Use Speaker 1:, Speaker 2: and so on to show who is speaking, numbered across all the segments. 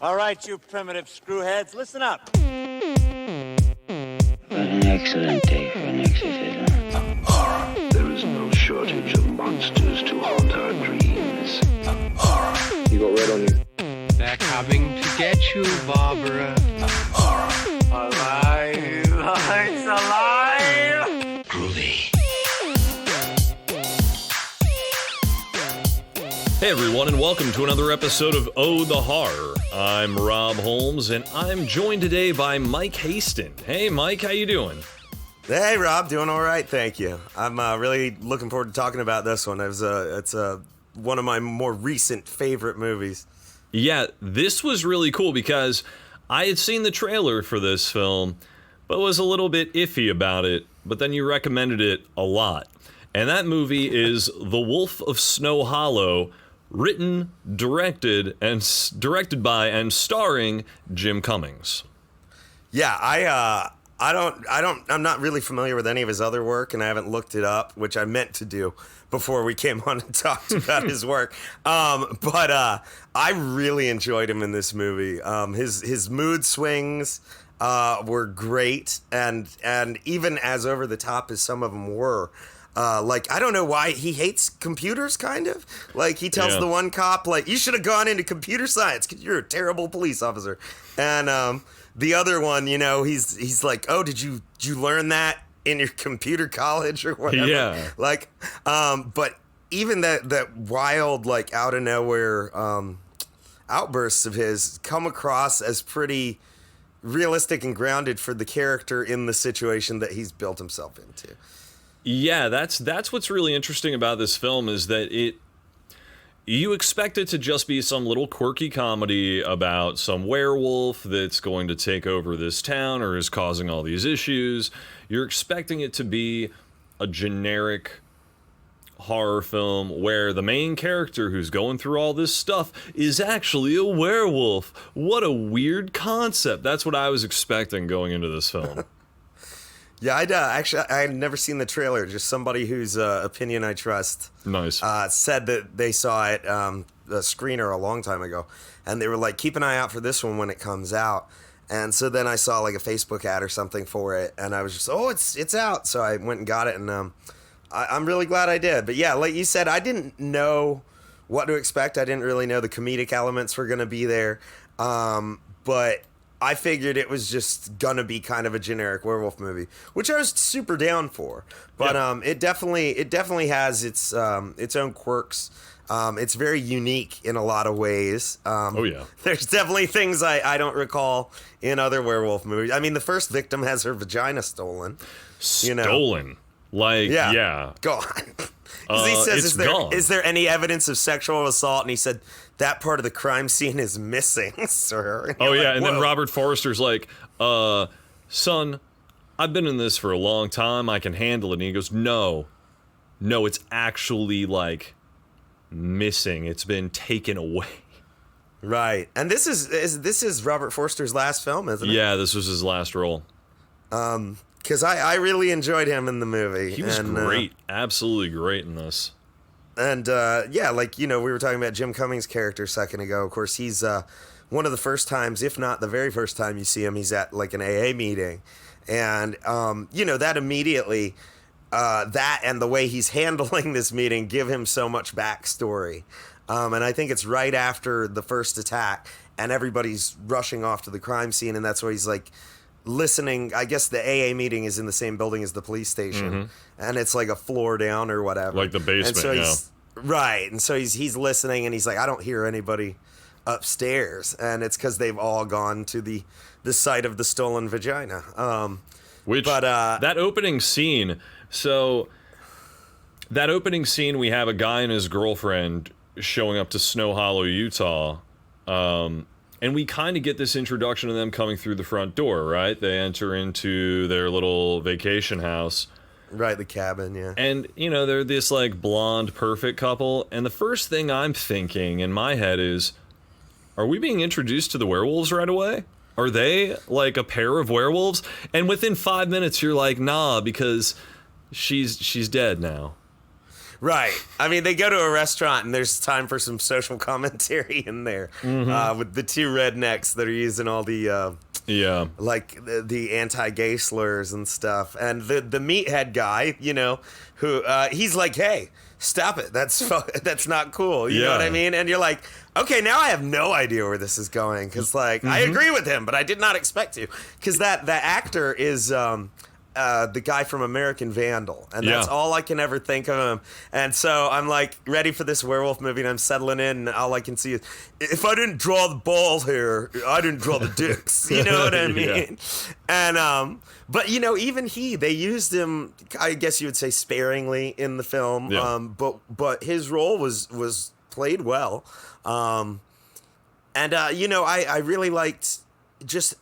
Speaker 1: All right, you primitive screwheads, listen up.
Speaker 2: What an excellent day for an exorcism.
Speaker 3: Horror. There is no shortage of monsters to haunt our dreams. Horror.
Speaker 4: You got red on you.
Speaker 5: They're coming to get you, Barbara.
Speaker 3: Horror.
Speaker 1: Alive! It's alive!
Speaker 3: Groovy.
Speaker 6: Hey everyone, and welcome to another episode of Oh the Horror. I'm Rob Holmes, and I'm joined today by Mike Haisten. Hey Mike, how you doing?
Speaker 7: Hey Rob, doing all right, thank you. I'm really looking forward to talking about this one. It's one of my more recent favorite movies.
Speaker 6: Yeah, this was really cool because I had seen the trailer for this film, but was a little bit iffy about it, but then you recommended it a lot. And that movie is The Wolf of Snow Hollow, written, directed by and starring Jim Cummings.
Speaker 7: Yeah, I'm not really familiar with any of his other work, and I haven't looked it up, which I meant to do before we came on and talked about his work. But I really enjoyed him in this movie. His mood swings were great, and even as over the top as some of them were. I don't know why he hates computers, kind of. Like, he tells the one cop, like, you should have gone into computer science because you're a terrible police officer. And the other one, you know, he's like, oh, did you learn that in your computer college or whatever?
Speaker 6: Yeah.
Speaker 7: Like, but even that wild, like, out of nowhere outbursts of his come across as pretty realistic and grounded for the character in the situation that he's built himself into.
Speaker 6: Yeah, that's what's really interesting about this film is that you expect it to just be some little quirky comedy about some werewolf that's going to take over this town or is causing all these issues. You're expecting it to be a generic horror film where the main character who's going through all this stuff is actually a werewolf. What a weird concept. That's what I was expecting going into this film.
Speaker 7: Yeah, I had never seen the trailer. Just somebody whose opinion I trust.
Speaker 6: Nice.
Speaker 7: Said that they saw it, the screener a long time ago, and they were like, keep an eye out for this one when it comes out. And so then I saw like a Facebook ad or something for it, and I was just, oh, it's out. So I went and got it, and I'm really glad I did. But yeah, like you said, I didn't know what to expect. I didn't really know the comedic elements were going to be there, but I figured it was just gonna be kind of a generic werewolf movie, which I was super down for. But it definitely has its own quirks. It's very unique in a lot of ways. There's definitely things I don't recall in other werewolf movies. I mean, the first victim has her vagina stolen.
Speaker 6: Stolen? Like, yeah.
Speaker 7: Gone. He says, is there any evidence of sexual assault? And he said, that part of the crime scene is missing, sir.
Speaker 6: Oh, yeah, and then Robert Forster's like, son, I've been in this for a long time. I can handle it. And he goes, no, it's actually, like, missing. It's been taken away.
Speaker 7: Right. And this is Robert Forster's last film, isn't it?
Speaker 6: Yeah, this was his last role.
Speaker 7: Because I really enjoyed him in the movie.
Speaker 6: He was great. Absolutely great in this.
Speaker 7: And, we were talking about Jim Cummings' character a second ago. Of course, he's one of the first times, if not the very first time you see him, he's at, like, an AA meeting. And, that immediately, that and the way he's handling this meeting give him so much backstory. And I think it's right after the first attack, and everybody's rushing off to the crime scene, and that's where he's, like, listening. I guess the AA meeting is in the same building as the police station, and it's like a floor down or whatever,
Speaker 6: like the basement.
Speaker 7: And so right, and so he's listening, and he's like, I don't hear anybody upstairs, and it's because they've all gone to the site of the stolen vagina. That
Speaker 6: opening scene. So that opening scene, we have a guy and his girlfriend showing up to Snow Hollow, Utah. And we kind of get this introduction of them coming through the front door, right? They enter into their little vacation house.
Speaker 7: Right, the cabin, yeah.
Speaker 6: And, they're this, like, blonde, perfect couple. And the first thing I'm thinking in my head is, are we being introduced to the werewolves right away? Are they, like, a pair of werewolves? And within 5 minutes, you're like, nah, because she's dead now.
Speaker 7: Right. I mean, they go to a restaurant and there's time for some social commentary in there with the two rednecks that are using all the like the anti-gay slurs and stuff, and the meathead guy, you know, who he's like, hey, stop it, that's not cool, you know what I mean? And you're like, okay, now I have no idea where this is going, because like I agree with him, but I did not expect to, because that actor is the guy from American Vandal, and that's all I can ever think of him. And so I'm like ready for this werewolf movie, and I'm settling in, and all I can see is, if I didn't draw the balls here, I didn't draw the dicks. You know what I mean? And but you know, even they used him, I guess you would say, sparingly in the film. But his role was played well. And you know, I really liked just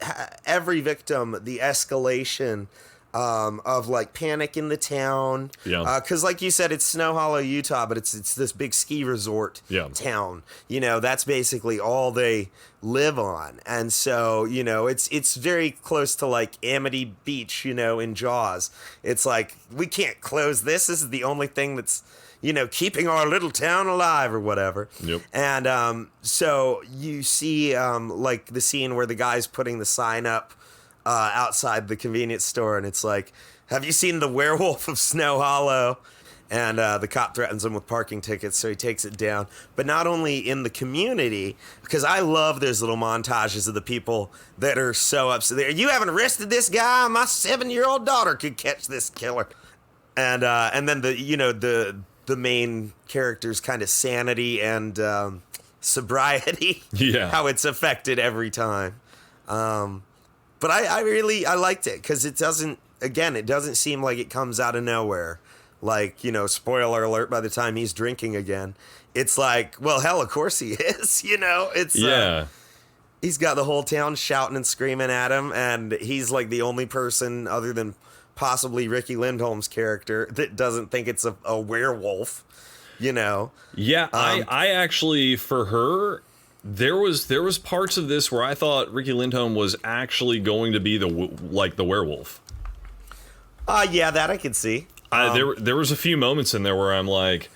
Speaker 7: every victim, the escalation of like panic in the town. Because like you said, it's Snow Hollow, Utah, but it's this big ski resort town. You know, that's basically all they live on. And so, you know, it's very close to like Amity Beach, you know, in Jaws. It's like, we can't close this. This is the only thing that's, you know, keeping our little town alive or whatever. And so you see like the scene where the guy's putting the sign up outside the convenience store, and it's like, have you seen the werewolf of Snow Hollow? And the cop threatens him with parking tickets, so he takes it down. But not only in the community, because I love those little montages of the people that are so upset. You haven't arrested this guy? My 7-year-old daughter could catch this killer. And then the main character's kind of sanity and sobriety, how it's affected every time. But I liked it, because it doesn't seem like it comes out of nowhere. Like, you know, spoiler alert, by the time he's drinking again, it's like, well, hell, of course he is, you know? It's he's got the whole town shouting and screaming at him, and he's like the only person other than possibly Riki Lindhome's character that doesn't think it's a werewolf, you know? I actually, for her, there was parts of this where I thought Riki Lindhome was actually going to be the werewolf. Yeah, that I could see. There was a few moments in there where I'm like,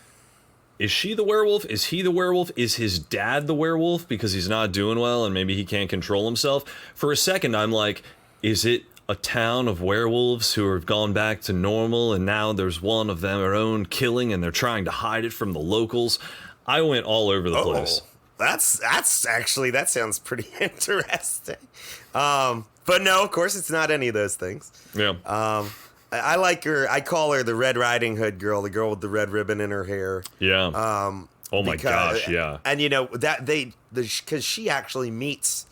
Speaker 7: is she the werewolf? Is he the werewolf? Is his dad the werewolf because he's not doing well and maybe he can't control himself? For a second, I'm like, is it a town of werewolves who have gone back to normal and now there's one of their own killing and they're trying to hide it from the locals? I went all over the place. That's actually, that sounds pretty interesting. But no, of course, it's not any of those things. I like her. I call her the Red Riding Hood girl, the girl with the red ribbon in her hair.
Speaker 6: Oh my gosh, yeah.
Speaker 7: And you know that because she actually meets,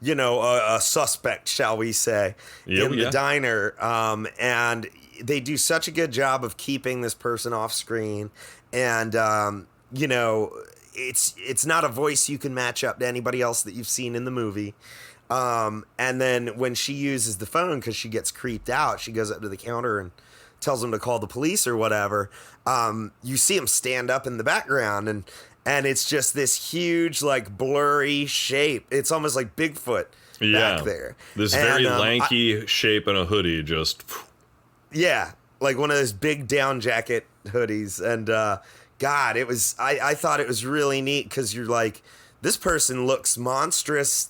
Speaker 7: you know, a suspect, shall we say, in the diner. And they do such a good job of keeping this person off screen, and you know, it's not a voice you can match up to anybody else that you've seen in the movie. And then when she uses the phone, because she gets creeped out, she goes up to the counter and tells him to call the police or whatever. You see him stand up in the background, and it's just this huge, like, blurry shape. It's almost like Bigfoot back there.
Speaker 6: This very lanky shape in a hoodie, just...
Speaker 7: Yeah, like one of those big down jacket hoodies. And God, it was... I thought it was really neat, because you're like, this person looks monstrous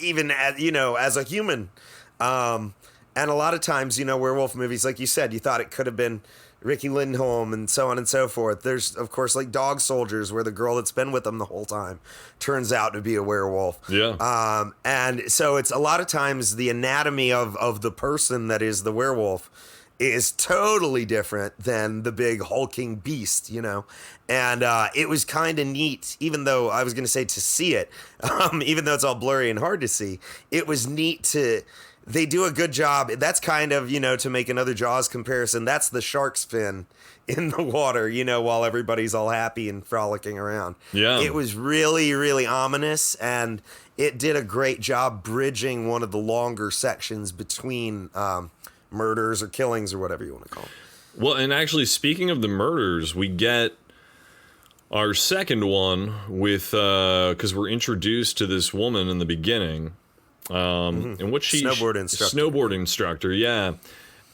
Speaker 7: even as, you know, as a human. And a lot of times, you know, werewolf movies, like you said, you thought it could have been Riki Lindhome and so on and so forth. There's, of course, like Dog Soldiers, where the girl that's been with them the whole time turns out to be a werewolf. And so it's a lot of times the anatomy of the person that is the werewolf is totally different than the big hulking beast, you know? And it was kind of neat, even though I was going to say to see it, even though it's all blurry and hard to see, it was neat to... They do a good job. That's kind of, you know, to make another Jaws comparison, that's the shark's fin in the water, you know, while everybody's all happy and frolicking around. It was really, really ominous, and it did a great job bridging one of the longer sections between murders or killings or whatever you want to call them.
Speaker 6: Well, and actually, speaking of the murders, we get our second one with, because we're introduced to this woman in the beginning. And what she...
Speaker 7: Snowboard instructor, yeah.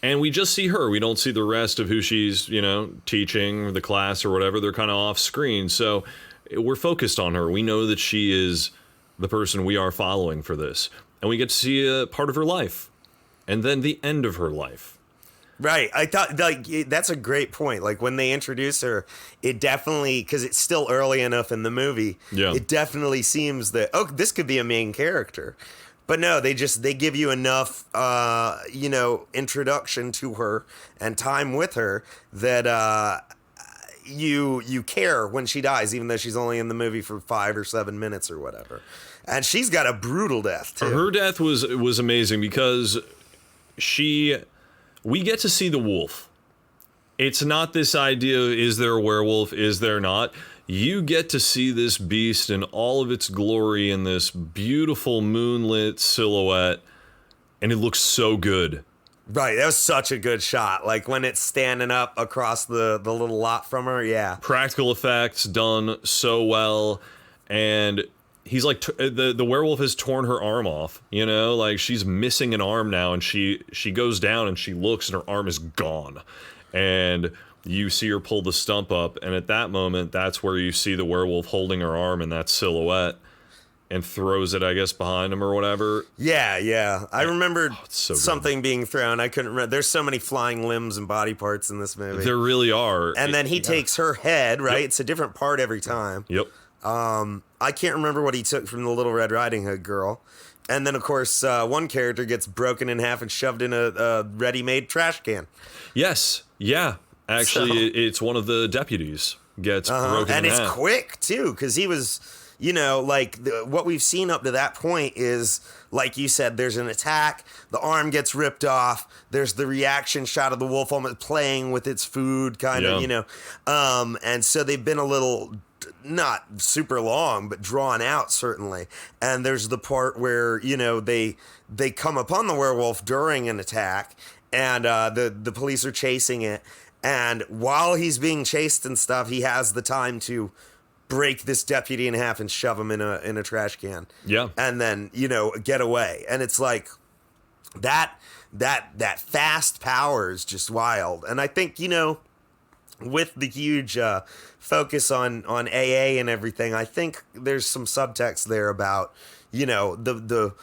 Speaker 6: And we just see her. We don't see the rest of who she's, teaching the class or whatever. They're kind of off screen. So we're focused on her. We know that she is the person we are following for this. And we get to see a part of her life. And then the end of her life.
Speaker 7: Right. I thought that's a great point. Like when they introduce her, it definitely, because it's still early enough in the movie, it definitely seems that, this could be a main character. But no, they give you enough, introduction to her and time with her that you care when she dies, even though she's only in the movie for 5 or 7 minutes or whatever. And she's got a brutal death too.
Speaker 6: Her death was amazing because we get to see the wolf. It's not this idea, is there a werewolf, is there not? You get to see this beast in all of its glory in this beautiful moonlit silhouette, and it looks so good.
Speaker 7: Right, that was such a good shot. Like when it's standing up across the little lot from her, yeah.
Speaker 6: Practical effects done so well, and he's like, the werewolf has torn her arm off, like she's missing an arm now, and she goes down and she looks and her arm is gone. And you see her pull the stump up, and at that moment, that's where you see the werewolf holding her arm in that silhouette and throws it, I guess, behind him or whatever.
Speaker 7: Yeah. I remembered
Speaker 6: something
Speaker 7: being thrown. I couldn't remember. There's so many flying limbs and body parts in this movie.
Speaker 6: There really are.
Speaker 7: And then he takes her head, right?
Speaker 6: Yep.
Speaker 7: It's a different part every time.
Speaker 6: Yep.
Speaker 7: I can't remember what he took from the Little Red Riding Hood girl. And then, of course, one character gets broken in half and shoved in a ready-made trash can.
Speaker 6: Yes. Yeah. Actually, it's one of the deputies gets broken
Speaker 7: and
Speaker 6: in
Speaker 7: it's
Speaker 6: half.
Speaker 7: quick, too, because he was, what we've seen up to that point is, like you said, there's an attack, the arm gets ripped off, there's the reaction shot of the wolf almost playing with its food, kind of, and so they've been a little, not super long, but drawn out, certainly. And there's the part where, they come upon the werewolf during an attack, and the police are chasing it. And while he's being chased and stuff, he has the time to break this deputy in half and shove him in a trash can.
Speaker 6: Yeah.
Speaker 7: And then, get away. And it's like that fast power is just wild. And I think, with the huge focus on AA and everything, I think there's some subtext there about, the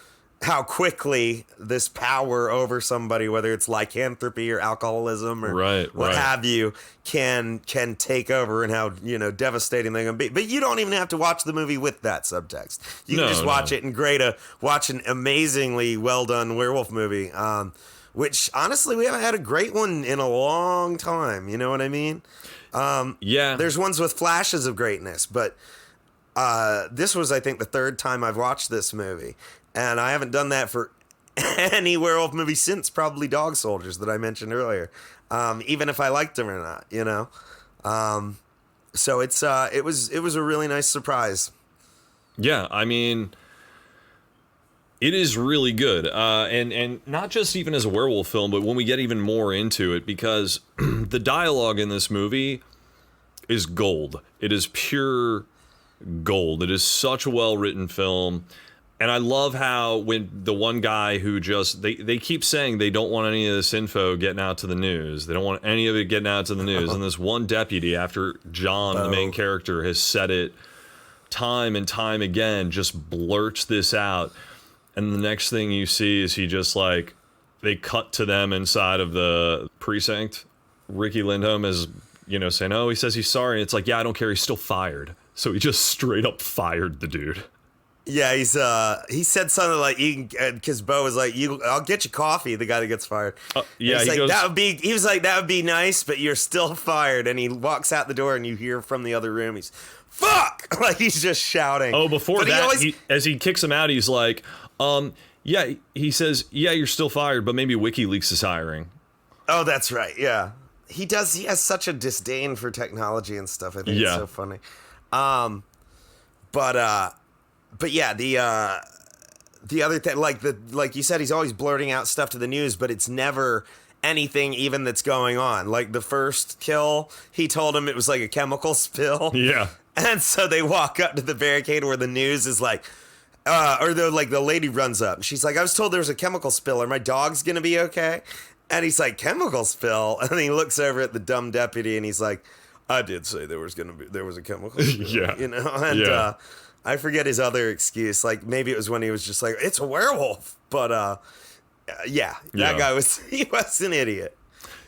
Speaker 7: how quickly this power over somebody, whether it's lycanthropy or alcoholism or what have you, can take over, and how devastating they can be. But you don't even have to watch the movie with that subtext. You can just watch it and watch an amazingly well done werewolf movie. Which honestly, we haven't had a great one in a long time. You know what I mean?
Speaker 6: Yeah.
Speaker 7: There's ones with flashes of greatness, but this was, I think, the third time I've watched this movie. And I haven't done that for any werewolf movie since probably Dog Soldiers that I mentioned earlier. Even if I liked them or not, So it was a really nice surprise.
Speaker 6: Yeah, I mean, it is really good. And not just even as a werewolf film, but when we get even more into it, because the dialogue in this movie is gold. It is pure gold. It is such a well-written film. And I love how when the one guy who they keep saying they don't want any of this info getting out to the news. They don't want any of it getting out to the news. And this one deputy, after John, the main character, has said it time and time again, just blurts this out. And the next thing you see is he just they cut to them inside of the precinct. Riki Lindhome is, saying, he says he's sorry. And it's like, yeah, I don't care. He's still fired. So he just straight up fired the dude.
Speaker 7: Yeah, he said something like, because Bo was like, I'll get you coffee, the guy that gets fired.
Speaker 6: Yeah,
Speaker 7: he goes, he was like, that would be nice, but you're still fired. And he walks out the door and you hear from the other room, he's, fuck! Like he's just shouting.
Speaker 6: Oh, before that, as he kicks him out, he's like, yeah, he says, yeah, you're still fired, but maybe WikiLeaks is hiring.
Speaker 7: Oh, that's right, yeah. He has such a disdain for technology and stuff. I think it's so funny. But yeah, the other thing, like you said, he's always blurting out stuff to the news, but it's never anything even that's going on. Like the first kill, he told him it was like a chemical spill.
Speaker 6: Yeah.
Speaker 7: And so they walk up to the barricade where the news is like, the lady runs up and she's like, I was told there was a chemical spill. Are my dogs going to be okay? And he's like, chemical spill? And he looks over at the dumb deputy and he's like, I did say there was a chemical spill.
Speaker 6: Yeah.
Speaker 7: You know? And I forget his other excuse. Like, maybe it was when he was just like, it's a werewolf. But, that guy he was an idiot.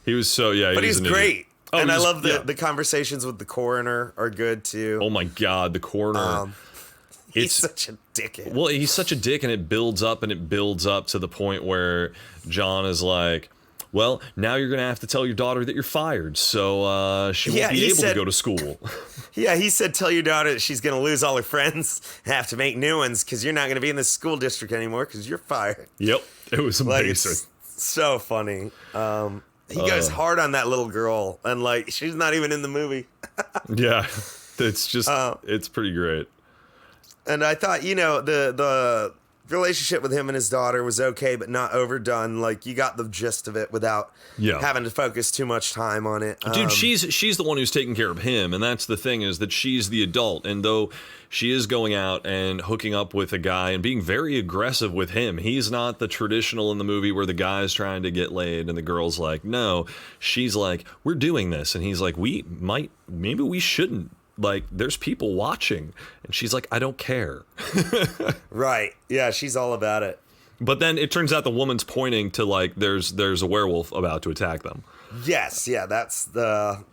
Speaker 6: He was
Speaker 7: But he's great.
Speaker 6: Oh,
Speaker 7: and I love the conversations with the coroner are good, too.
Speaker 6: Oh, my God, the coroner.
Speaker 7: He's such a dickhead.
Speaker 6: Well, he's such a dick, and it builds up to the point where John is like, well, now you're going to have to tell your daughter that you're fired, so she won't be able to go to school.
Speaker 7: Yeah, he said, tell your daughter that she's going to lose all her friends and have to make new ones because you're not going to be in the school district anymore because you're fired.
Speaker 6: Yep, it was amazing.
Speaker 7: Like, so funny. He goes hard on that little girl, and like she's not even in the movie.
Speaker 6: Yeah, it's just it's pretty great.
Speaker 7: And I thought, the relationship with him and his daughter was okay, but not overdone. Like you got the gist of it without having to focus too much time on it.
Speaker 6: Dude, she's the one who's taking care of him, and that's the thing is that she's the adult, and though she is going out and hooking up with a guy and being very aggressive with him, he's not the traditional in the movie where the guy's trying to get laid and the girl's like, no. She's like, we're doing this, and he's like, maybe we shouldn't. Like, there's people watching. And she's like, I don't care.
Speaker 7: Right. Yeah, she's all about it.
Speaker 6: But then it turns out the woman's pointing to, like, there's a werewolf about to attack them.
Speaker 7: Yes, yeah, that's the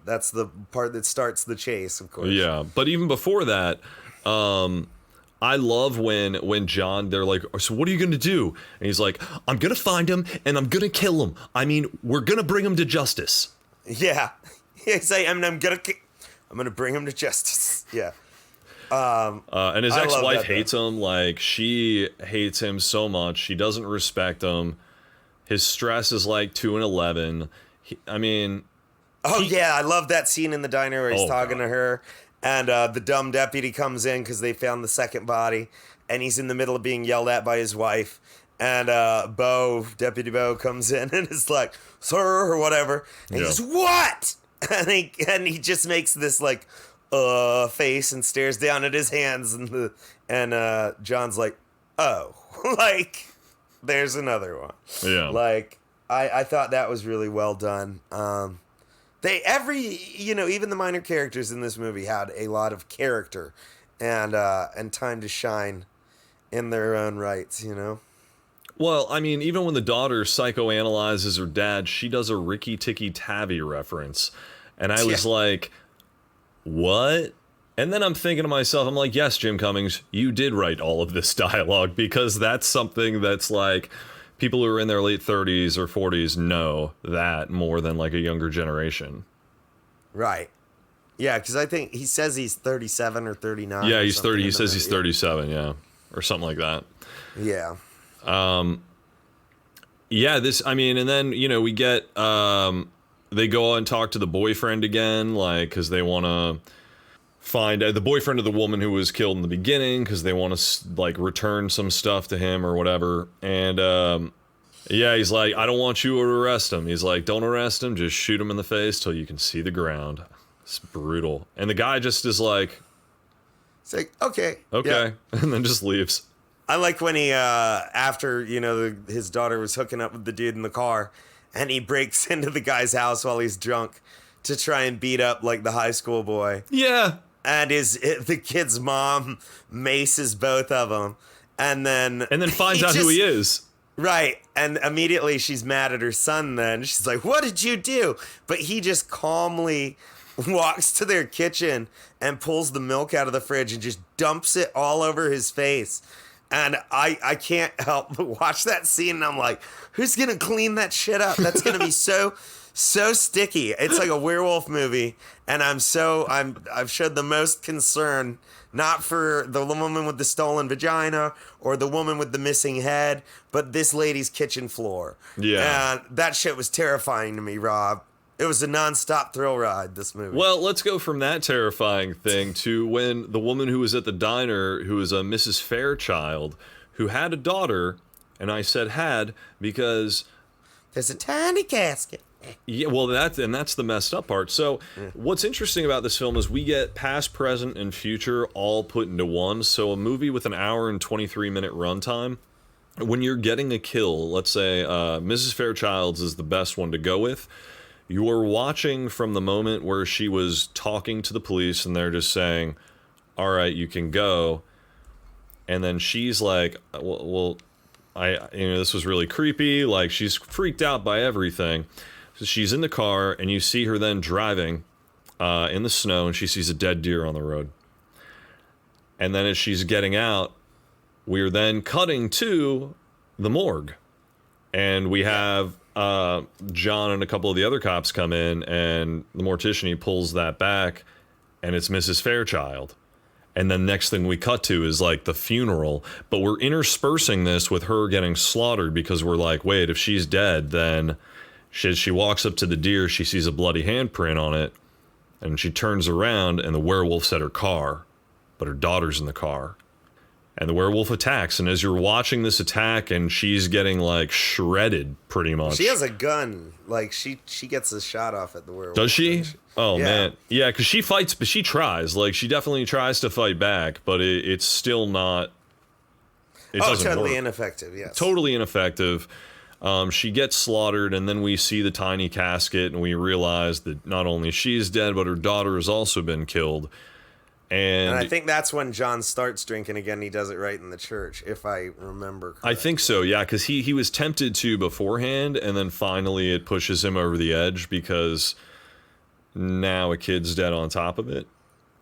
Speaker 7: part that starts the chase, of course.
Speaker 6: Yeah, but even before that, I love when John, they're like, so what are you going to do? And he's like, I'm going to find him, and I'm going to kill him. I mean, we're going to bring him to justice.
Speaker 7: Yeah. He's like, I'm going to bring him to justice. Yeah.
Speaker 6: And his ex-wife hates him. Like, she hates him so much. She doesn't respect him. His stress is like 2 and 11.
Speaker 7: I love that scene in the diner where he's talking to her. And the dumb deputy comes in because they found the second body. And he's in the middle of being yelled at by his wife. And Deputy Bo comes in and is like, sir, or whatever. And he goes, what? And he just makes this like face and stares down at his hands, and John's like, oh, like there's another one.
Speaker 6: Yeah,
Speaker 7: like I thought that was really well done. Even the minor characters in this movie had a lot of character and time to shine in their own rights.
Speaker 6: Well, I mean, even when the daughter psychoanalyzes her dad, she does a Rikki Tikki Tavi reference. And I was like, what? And then I'm thinking to myself, I'm like, yes, Jim Cummings, you did write all of this dialogue, because that's something that's like people who are in their late 30s or 40s know that more than like a younger generation.
Speaker 7: Right. Yeah, because I think he says he's 37 or 39.
Speaker 6: Yeah, he's 30. He says he's 37, yeah. Or something like that.
Speaker 7: Yeah.
Speaker 6: And then, we get, they go and talk to the boyfriend again, like, because they want to find the boyfriend of the woman who was killed in the beginning, because they want to, like, return some stuff to him or whatever. And, he's like, I don't want you to arrest him. He's like, don't arrest him, just shoot him in the face till you can see the ground. It's brutal. And the guy just is like...
Speaker 7: It's like, okay.
Speaker 6: Yeah. And then just leaves.
Speaker 7: I like when he, after, his daughter was hooking up with the dude in the car, and he breaks into the guy's house while he's drunk to try and beat up, like, the high school boy.
Speaker 6: Yeah.
Speaker 7: And the kid's mom maces both of them. And then
Speaker 6: finds out who he is.
Speaker 7: Right. And immediately she's mad at her son then. She's like, what did you do? But he just calmly walks to their kitchen and pulls the milk out of the fridge and just dumps it all over his face. And I can't help but watch that scene, and I'm like, who's going to clean that shit up? That's going to be so sticky. It's like a werewolf movie, and I've showed the most concern, not for the woman with the stolen vagina or the woman with the missing head, but this lady's kitchen floor.
Speaker 6: Yeah.
Speaker 7: And that shit was terrifying to me, Rob. It was a nonstop thrill ride, this movie.
Speaker 6: Well, let's go from that terrifying thing to when the woman who was at the diner, who was a Mrs. Fairchild, who had a daughter, and I said had because...
Speaker 7: There's a tiny casket.
Speaker 6: Yeah, well, that's the messed up part. So what's interesting about this film is we get past, present, and future all put into one. So a movie with an hour and 23-minute runtime when you're getting a kill, let's say Mrs. Fairchild's is the best one to go with. You are watching from the moment where she was talking to the police and they're just saying, all right, you can go. And then she's like, well, this was really creepy. Like, she's freaked out by everything. So she's in the car, and you see her then driving in the snow, and she sees a dead deer on the road. And then as she's getting out, we're then cutting to the morgue. And we have John and a couple of the other cops come in, and the mortician, he pulls that back, and it's Mrs. Fairchild. And then next thing we cut to is like the funeral, but we're interspersing this with her getting slaughtered because we're like, wait, if she's dead, then she walks up to the deer, she sees a bloody handprint on it, and she turns around and the werewolf's at her car, but her daughter's in the car. And the werewolf attacks, and as you're watching this attack, and she's getting like shredded pretty much.
Speaker 7: She has a gun. Like she gets a shot off at the werewolf.
Speaker 6: Does she? Oh
Speaker 7: yeah.
Speaker 6: Man, yeah, because she fights, but she tries. Like she definitely tries to fight back, but it's still not. It doesn't
Speaker 7: totally
Speaker 6: work.
Speaker 7: ineffective. Yes,
Speaker 6: Totally ineffective. She gets slaughtered, and then we see the tiny casket, and we realize that not only she's dead, but her daughter has also been killed. And
Speaker 7: I think that's when John starts drinking again. He does it right in the church, if I remember correctly.
Speaker 6: I think so, yeah, because he was tempted to beforehand, and then finally it pushes him over the edge because now a kid's dead on top of it.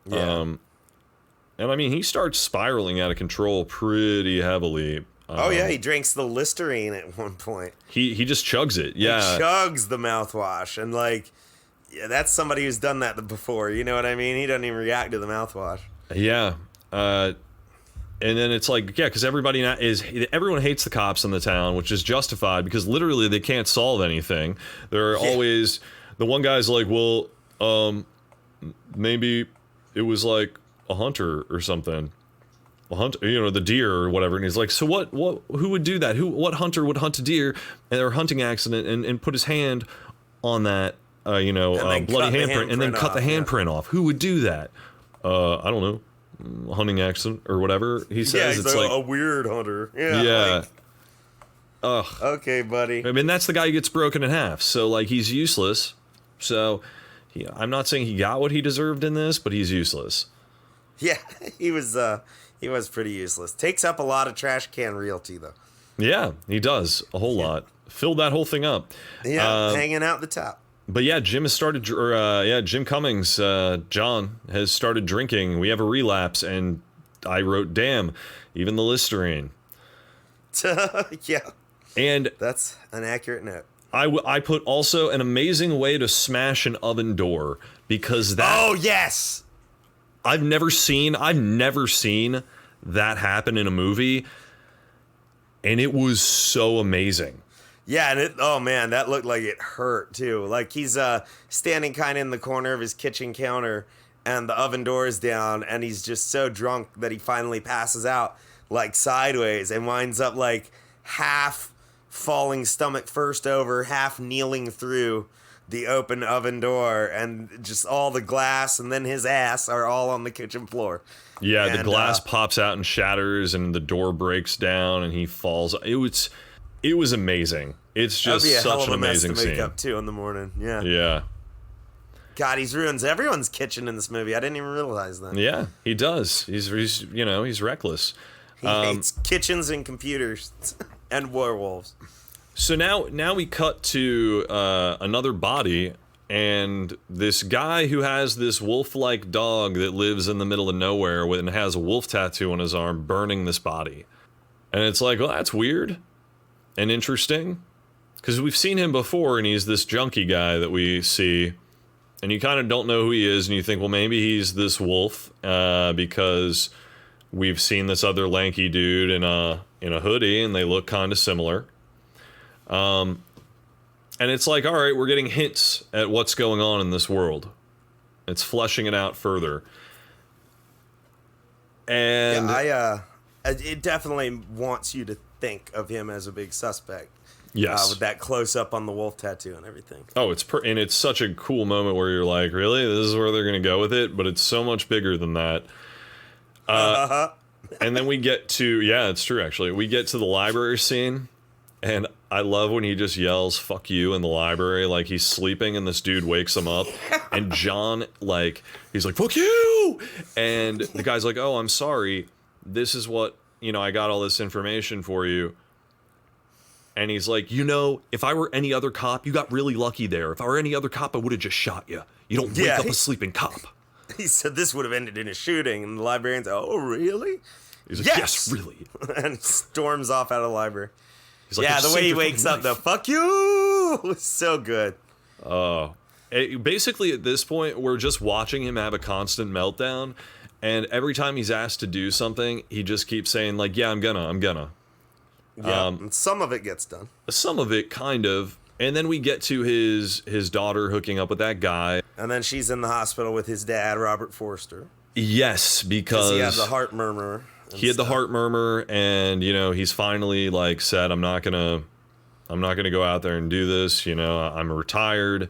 Speaker 7: Yeah.
Speaker 6: And I mean, he starts spiraling out of control pretty heavily.
Speaker 7: Yeah, he drinks the Listerine at one point.
Speaker 6: He just chugs it, yeah.
Speaker 7: He chugs the mouthwash, and like... Yeah, that's somebody who's done that before. You know what I mean? He doesn't even react to the mouthwash.
Speaker 6: Yeah. And then it's like, yeah, because everyone hates the cops in the town, which is justified because literally they can't solve anything. They're always, the one guy's like, well, maybe it was like a hunter or something. A hunter, the deer or whatever. And he's like, so what, who would do that? What hunter would hunt a deer or hunting accident and put his hand on that? Bloody handprint, and then cut the handprint off. Who would do that? I don't know, hunting accident or whatever. He says
Speaker 7: he's
Speaker 6: it's like
Speaker 7: a weird hunter.
Speaker 6: Yeah.
Speaker 7: Okay, buddy.
Speaker 6: I mean, that's the guy who gets broken in half. So like, he's useless. So, I'm not saying he got what he deserved in this, but he's useless.
Speaker 7: Yeah, he was pretty useless. Takes up a lot of trash can realty though.
Speaker 6: Yeah, he does a whole lot. Filled that whole thing up.
Speaker 7: Yeah, hanging out the top.
Speaker 6: But yeah, Jim Cummings, John, has started drinking. We have a relapse, and I wrote, damn, even the Listerine.
Speaker 7: Yeah.
Speaker 6: And
Speaker 7: that's an accurate note.
Speaker 6: I put also an amazing way to smash an oven door, because that...
Speaker 7: Oh, yes!
Speaker 6: I've never seen that happen in a movie, and it was so amazing.
Speaker 7: Yeah, and that looked like it hurt too. Like he's standing kind of in the corner of his kitchen counter, and the oven door is down, and he's just so drunk that he finally passes out, like sideways, and winds up like half falling stomach first over, half kneeling through the open oven door, and just all the glass and then his ass are all on the kitchen floor.
Speaker 6: Yeah,
Speaker 7: and
Speaker 6: the glass pops out and shatters, and the door breaks down, and he falls. It was amazing. It's just such an amazing scene.
Speaker 7: That'd be a hell of a mess to make up 2 in the morning. Yeah.
Speaker 6: Yeah.
Speaker 7: God, he ruins everyone's kitchen in this movie. I didn't even realize that.
Speaker 6: Yeah, he does. He's reckless.
Speaker 7: He hates kitchens and computers and werewolves.
Speaker 6: So now we cut to another body, and this guy who has this wolf-like dog that lives in the middle of nowhere and has a wolf tattoo on his arm burning this body. And it's like, well, that's weird and interesting, because we've seen him before, and he's this junkie guy that we see, and you kind of don't know who he is, and you think, well, maybe he's this wolf, because we've seen this other lanky dude in a hoodie, and they look kind of similar. And it's like, all right, we're getting hints at what's going on in this world. It's fleshing it out further. And
Speaker 7: it definitely wants you to think of him as a big suspect.
Speaker 6: Yes.
Speaker 7: With that close up on the wolf tattoo and everything.
Speaker 6: Oh, and it's such a cool moment where you're like, really? This is where they're going to go with it? But it's so much bigger than that. And then we get to, it's true, actually. We get to the library scene, and I love when he just yells, fuck you, in the library. Like, he's sleeping, and this dude wakes him up, and John, like, he's like, fuck you! And the guy's like, oh, I'm sorry. This is what, I got all this information for you. And he's like, if I were any other cop, you got really lucky there. If I were any other cop, I would have just shot you. You don't wake up a sleeping cop.
Speaker 7: He said this would have ended in a shooting, and the librarian's, oh, really?
Speaker 6: He's like, yes, really.
Speaker 7: And storms off out of the library.
Speaker 6: He's like,
Speaker 7: the way he wakes up, the fuck you, was so good.
Speaker 6: Basically, at this point, we're just watching him have a constant meltdown, and every time he's asked to do something, he just keeps saying, like, yeah, I'm gonna.
Speaker 7: Yeah, and some of it gets done.
Speaker 6: Some of it, kind of. And then we get to his daughter hooking up with that guy.
Speaker 7: And then she's in the hospital with his dad, Robert Forster.
Speaker 6: Yes, because
Speaker 7: he had the heart murmur.
Speaker 6: He had the heart murmur, and he's finally like said, I'm not gonna go out there and do this. I'm retired.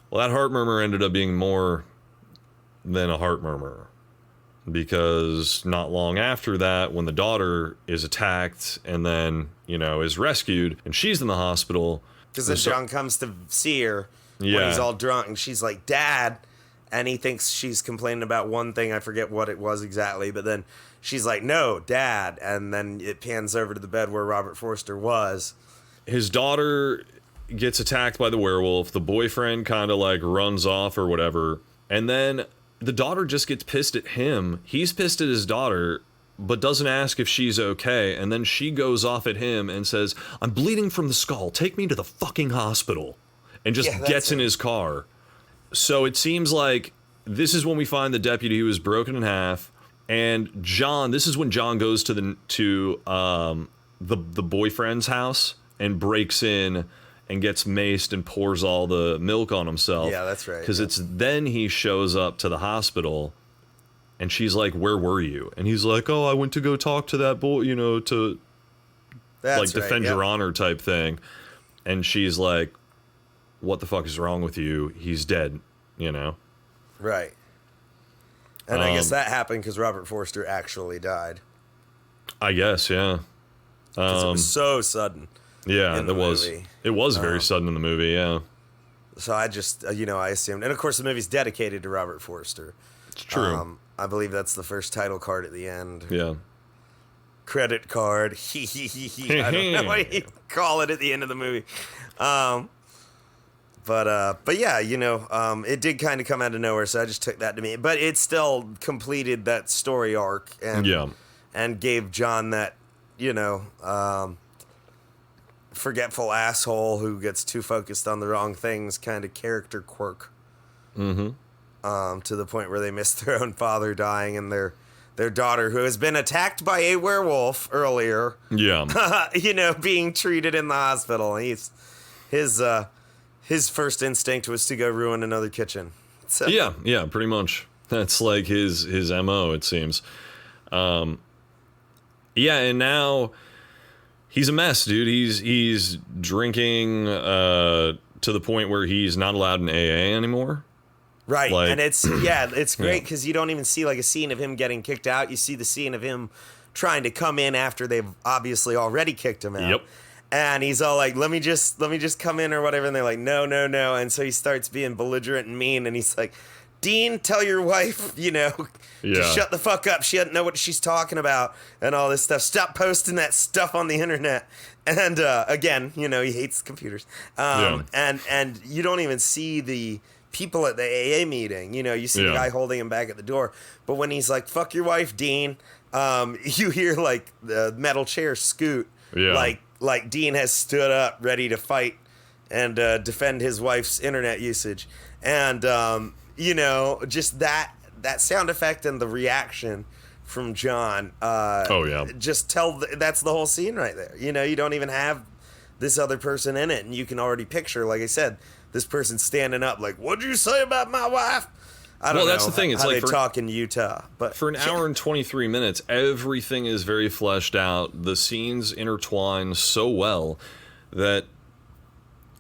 Speaker 6: Well, that heart murmur ended up being more than a heart murmur, because not long after that, when the daughter is attacked and then is rescued, and she's in the hospital.
Speaker 7: Because then John comes to see her when he's all drunk, and she's like, Dad. And he thinks she's complaining about one thing. I forget what it was exactly. But then she's like, no, Dad. And then it pans over to the bed where Robert Forster was.
Speaker 6: His daughter gets attacked by the werewolf. The boyfriend kind of like runs off or whatever. And then the daughter just gets pissed at him. He's pissed at his daughter, but doesn't ask if she's okay, and then she goes off at him and says, I'm bleeding from the skull, take me to the fucking hospital, and just gets in his car. So it seems like this is when we find the deputy who is broken in half, and this is when John goes to the boyfriend's house and breaks in and gets maced and pours all the milk on himself.
Speaker 7: Yeah, that's right.
Speaker 6: Because it's then he shows up to the hospital. And she's like, where were you? And he's like, oh, I went to go talk to that boy, to defend your honor type thing. And she's like, what the fuck is wrong with you? He's dead,
Speaker 7: Right. And I guess that happened because Robert Forster actually died.
Speaker 6: I guess, yeah.
Speaker 7: Because it was so sudden.
Speaker 6: Yeah, it was. Movie. It was very sudden in the movie, yeah.
Speaker 7: So I just, I assumed. And of course, the movie's dedicated to Robert Forster.
Speaker 6: It's true.
Speaker 7: I believe that's the first title card at the end.
Speaker 6: Yeah.
Speaker 7: Credit card. I don't know what you call it at the end of the movie. But yeah, it did kind of come out of nowhere, so I just took that to me. But it still completed that story arc and gave John that, forgetful asshole who gets too focused on the wrong things kind of character quirk. Mm-hmm. To the point where they miss their own father dying and their daughter, who has been attacked by a werewolf earlier.
Speaker 6: Yeah.
Speaker 7: Being treated in the hospital. His first instinct was to go ruin another kitchen. So.
Speaker 6: Yeah, pretty much. That's like his MO, it seems. And now he's a mess, dude. He's drinking to the point where he's not allowed in AA anymore.
Speaker 7: Right, and it's great because you don't even see like a scene of him getting kicked out. You see the scene of him trying to come in after they've obviously already kicked him out.
Speaker 6: Yep.
Speaker 7: And he's all like, let me just come in or whatever. And they're like, no. And so he starts being belligerent and mean. And he's like, Dean, tell your wife, to shut the fuck up. She doesn't know what she's talking about and all this stuff. Stop posting that stuff on the internet. And again, he hates computers. And you don't even see the people at the AA meeting. You see the guy holding him back at the door. But when he's like, fuck your wife, Dean, you hear like the metal chair scoot. Yeah. Like Dean has stood up ready to fight and defend his wife's internet usage. And, just that sound effect and the reaction from John. Just that's the whole scene right there. You don't even have this other person in it. And you can already picture, like I said, this person standing up like, what'd you say about my wife? I don't know.
Speaker 6: That's the thing. It's
Speaker 7: how
Speaker 6: like
Speaker 7: they talk in Utah. But
Speaker 6: for an hour and 23 minutes, everything is very fleshed out. The scenes intertwine so well that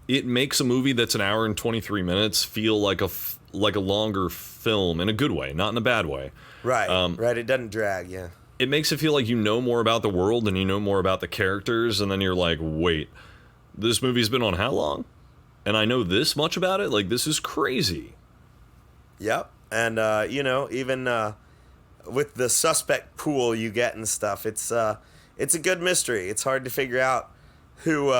Speaker 6: it makes a movie that's an hour and 23 minutes feel like a longer film in a good way, not in a bad way.
Speaker 7: Right. Right. It doesn't drag. Yeah.
Speaker 6: it makes it feel like you know more about the world and you know more about the characters, and then you're like, wait, this movie's been on how long? And I know this much about it? Like, this is crazy.
Speaker 7: Yep. And, even with the suspect pool you get and stuff, it's a good mystery. It's hard to figure out who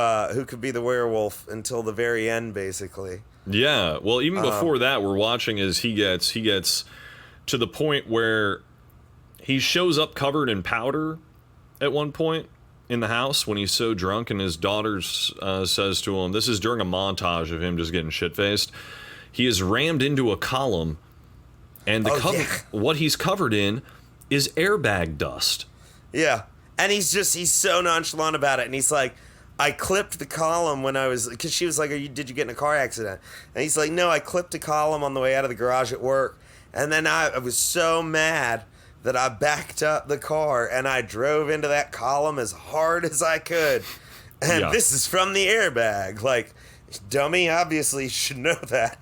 Speaker 7: could be the werewolf until the very end, basically.
Speaker 6: Yeah. Well, even before that, we're watching as he gets to the point where he shows up covered in powder at one point in the house when he's so drunk, and his daughter says to him, this is during a montage of him just getting shit-faced, he is rammed into a column, and what he's covered in is airbag dust.
Speaker 7: Yeah. And he's so nonchalant about it, and he's like, I clipped the column when I was, because she was like, did you get in a car accident? And he's like, no, I clipped a column on the way out of the garage at work. And then I was so mad that I backed up the car and I drove into that column as hard as I could. And this is from the airbag. Like, dummy, obviously you should know that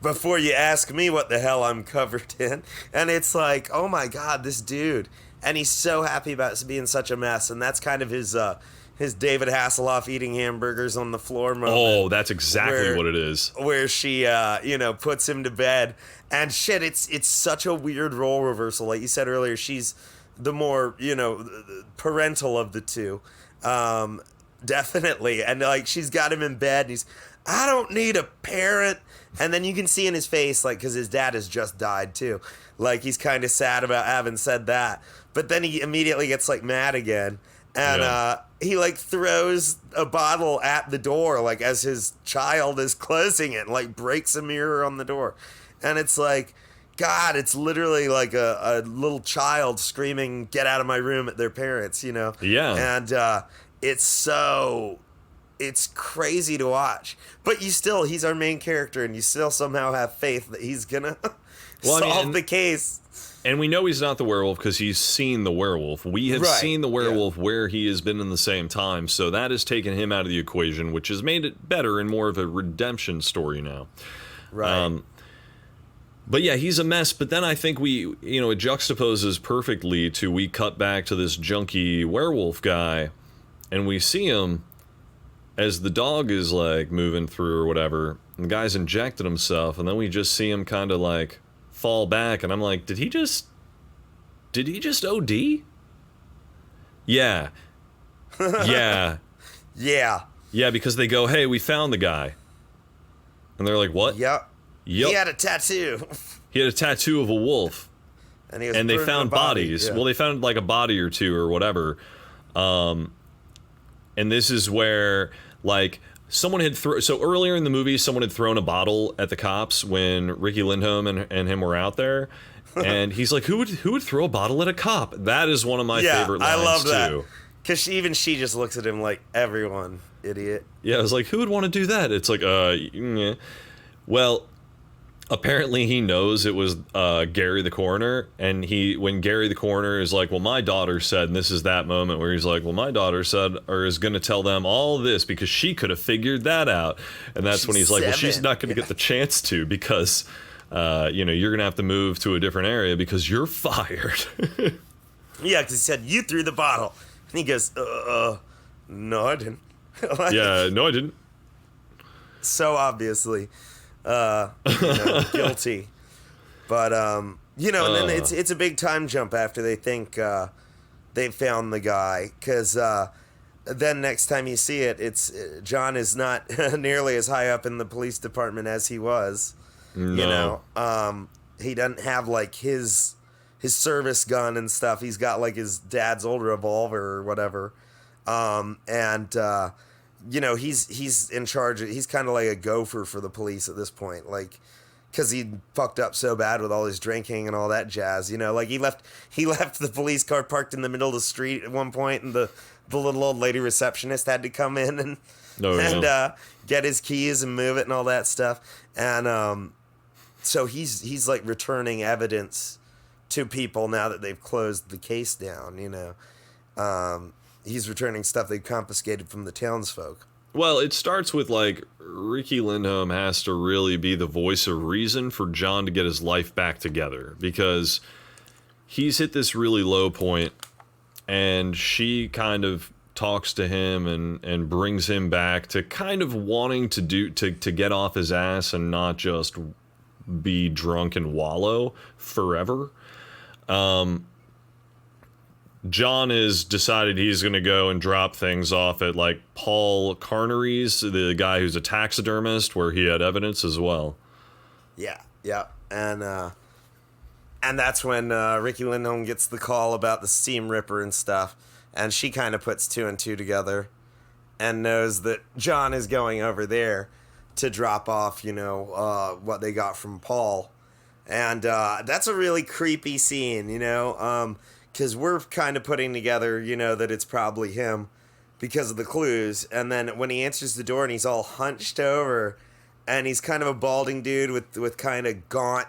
Speaker 7: before you ask me what the hell I'm covered in. And it's like, oh my God, this dude. And he's so happy about being such a mess. And that's kind of his David Hasselhoff eating hamburgers on the floor moment.
Speaker 6: Oh, that's exactly what it is.
Speaker 7: Where she, puts him to bed. And shit, it's such a weird role reversal. Like you said earlier, she's the more, parental of the two. Definitely. And, like, she's got him in bed, and he's, I don't need a parent. And then you can see in his face, like, because his dad has just died, too. Like, he's kind of sad about having said that. But then he immediately gets, like, mad again. And he, like, throws a bottle at the door, like, as his child is closing it, and, like, breaks a mirror on the door. And it's like, God, it's literally like a little child screaming, get out of my room at their parents, Yeah. And it's crazy to watch. But he's our main character, and you still somehow have faith that he's going to solve the case.
Speaker 6: And we know he's not the werewolf because he's seen the werewolf. We have seen the werewolf where he has been in the same time, so that has taken him out of the equation, which has made it better and more of a redemption story now.
Speaker 7: Right.
Speaker 6: But yeah, he's a mess, but then I think it juxtaposes perfectly to we cut back to this junky werewolf guy, and we see him as the dog is, like, moving through or whatever, and the guy's injected himself, and then we just see him kind of, like, fall back, and I'm like, did he just OD? Yeah. Yeah.
Speaker 7: Yeah.
Speaker 6: Yeah, because they go, hey, we found the guy. And they're like, what?
Speaker 7: Yep. He had a tattoo.
Speaker 6: He had a tattoo of a wolf. And they found bodies.
Speaker 7: Yeah.
Speaker 6: Well, they found, like, a body or two or whatever. And this is where, like, someone had so earlier in the movie, someone had thrown a bottle at the cops when Riki Lindhome and him were out there. And he's like, who would throw a bottle at a cop? That is one of my favorite lines,
Speaker 7: I love that.
Speaker 6: too.
Speaker 7: Because she just looks at him like, everyone, idiot.
Speaker 6: Yeah, I was like, who would want to do that? It's like, yeah. Well, apparently he knows it was Gary the coroner, and when Gary the coroner is like, well, my daughter said, and this is that moment where he's like, well, my daughter said, or is going to tell them all this because she could have figured that out. And that's when he's like, well, she's not going to get the chance to because, you're going to have to move to a different area because you're fired.
Speaker 7: Yeah, because he said, you threw the bottle. And he goes, no, I didn't.
Speaker 6: Yeah, no, I didn't.
Speaker 7: So obviously guilty. But, and then it's a big time jump after they think they found the guy. Because then next time you see it, it's John is not nearly as high up in the police department as he was.
Speaker 6: No.
Speaker 7: He doesn't have, like, his service gun and stuff. He's got, like, his dad's old revolver or whatever. He's in charge. He's kind of like a gopher for the police at this point, like, because he fucked up so bad with all his drinking and all that jazz. Like he left the police car parked in the middle of the street at one point, and the little old lady receptionist had to come in and get his keys and move it and all that stuff. And so he's like returning evidence to people now that they've closed the case down. He's returning stuff they confiscated from the townsfolk.
Speaker 6: Well, it starts with, like, Riki Lindhome has to really be the voice of reason for John to get his life back together. Because he's hit this really low point, and she kind of talks to him and brings him back to kind of wanting to get off his ass and not just be drunk and wallow forever. John has decided he's going to go and drop things off at like Paul Carnery's, the guy who's a taxidermist, where he had evidence as well.
Speaker 7: Yeah, and that's when Riki Lindhome gets the call about the Steam Ripper and stuff, and she kind of puts two and two together, and knows that John is going over there to drop off, what they got from Paul, and that's a really creepy scene, because we're kind of putting together, that it's probably him because of the clues. And then when he answers the door and he's all hunched over and he's kind of a balding dude with kind of gaunt,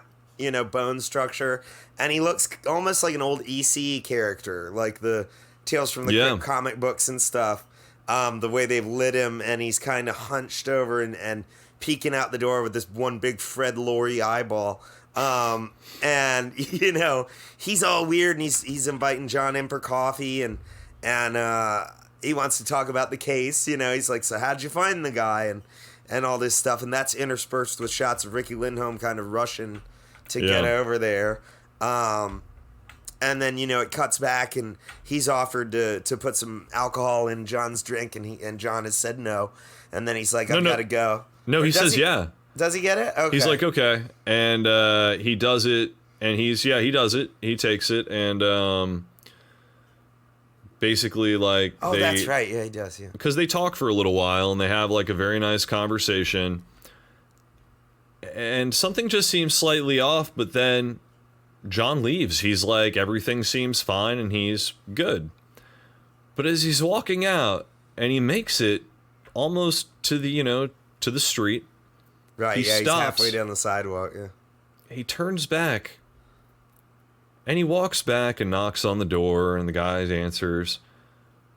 Speaker 7: bone structure. And he looks almost like an old EC character, like the Tales from the Crypt comic books and stuff. The way they've lit him, and he's kind of hunched over and peeking out the door with this one big Fred Laurie eyeball. And he's all weird, and he's inviting John in for coffee, and he wants to talk about the case. He's like, so how'd you find the guy, and all this stuff, and that's interspersed with shots of Riki Lindhome kind of rushing to get over there. And then it cuts back, and he's offered to put some alcohol in John's drink, and John has said no, and then he's like, I've got to go.
Speaker 6: No, he says yeah.
Speaker 7: Does he get it? Okay.
Speaker 6: He's like, okay. And he does it. And he does it. He takes it. And basically, like...
Speaker 7: Oh, that's right. Yeah, he does, yeah.
Speaker 6: Because they talk for a little while, and they have, like, a very nice conversation. And something just seems slightly off, but then John leaves. He's like, everything seems fine, and he's good. But as he's walking out, and he makes it almost to the, to the street...
Speaker 7: Right,
Speaker 6: he
Speaker 7: stops.
Speaker 6: He's
Speaker 7: halfway down the sidewalk, yeah.
Speaker 6: He turns back, and he walks back and knocks on the door, and the guy answers.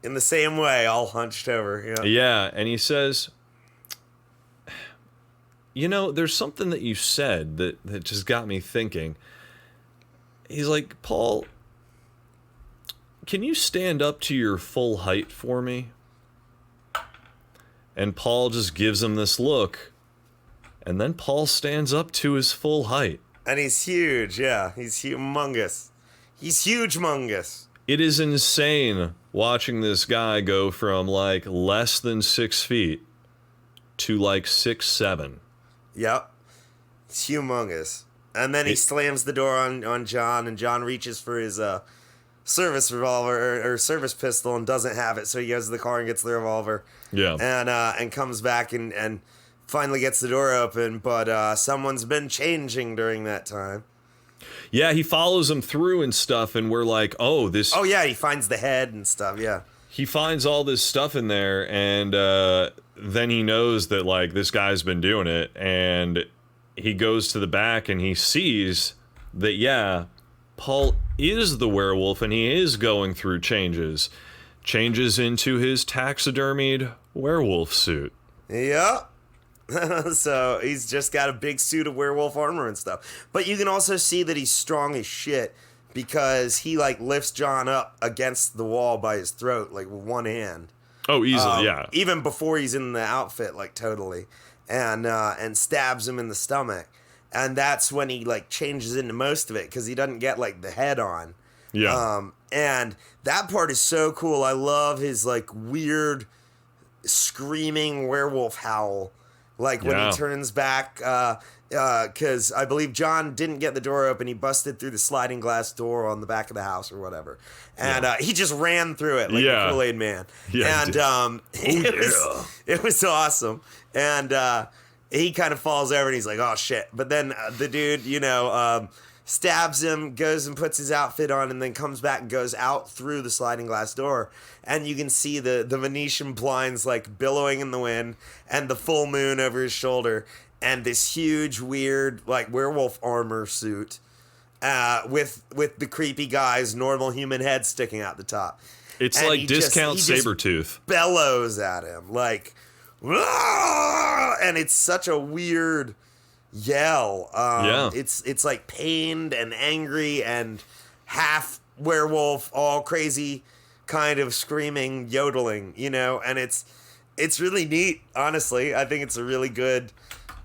Speaker 7: In the same way, all hunched over, yeah.
Speaker 6: Yeah, and he says, there's something that you said that just got me thinking. He's like, Paul, can you stand up to your full height for me? And Paul just gives him this look. And then Paul stands up to his full height.
Speaker 7: And he's huge, yeah. He's humongous. He's huge-mongous.
Speaker 6: It is insane watching this guy go from, like, less than 6 feet to, like, 6'7".
Speaker 7: Yep. It's humongous. And then he slams the door on John, and John reaches for his service revolver or service pistol and doesn't have it, so he goes to the car and gets the revolver.
Speaker 6: Yeah.
Speaker 7: And comes back and finally gets the door open, but someone's been changing during that time.
Speaker 6: Yeah, he follows him through and stuff, and we're like, oh, this...
Speaker 7: Oh, yeah, he finds the head and stuff, yeah.
Speaker 6: He finds all this stuff in there, and then he knows that, like, this guy's been doing it, and he goes to the back, and he sees that, yeah, Paul is the werewolf, and he is going through changes into his taxidermied werewolf suit.
Speaker 7: Yep. So he's just got a big suit of werewolf armor and stuff. But you can also see that he's strong as shit because he, like, lifts John up against the wall by his throat, like, with one hand.
Speaker 6: Oh, easily, yeah.
Speaker 7: Even before he's in the outfit, like, totally. And stabs him in the stomach. And that's when he, like, changes into most of it because he doesn't get, like, the head on.
Speaker 6: Yeah.
Speaker 7: And that part is so cool. I love his, like, weird screaming werewolf howl. Like when he turns back, because I believe John didn't get the door open. He busted through the sliding glass door on the back of the house or whatever. And he just ran through it like the Kool-Aid Man.
Speaker 6: Yeah,
Speaker 7: and it was awesome. And he kind of falls over and he's like, oh, shit. But then the dude, stabs him, goes and puts his outfit on, and then comes back and goes out through the sliding glass door. And you can see the Venetian blinds, like, billowing in the wind, and the full moon over his shoulder, and this huge, weird, like, werewolf armor suit with the creepy guy's normal human head sticking out the top.
Speaker 6: It's
Speaker 7: and
Speaker 6: like discount Sabretooth.
Speaker 7: Bellows at him, like, "Aah!" And it's such a weird yell. It's like pained and angry and half werewolf, all crazy, kind of screaming, yodeling, you know, and it's really neat. Honestly, I think it's a really good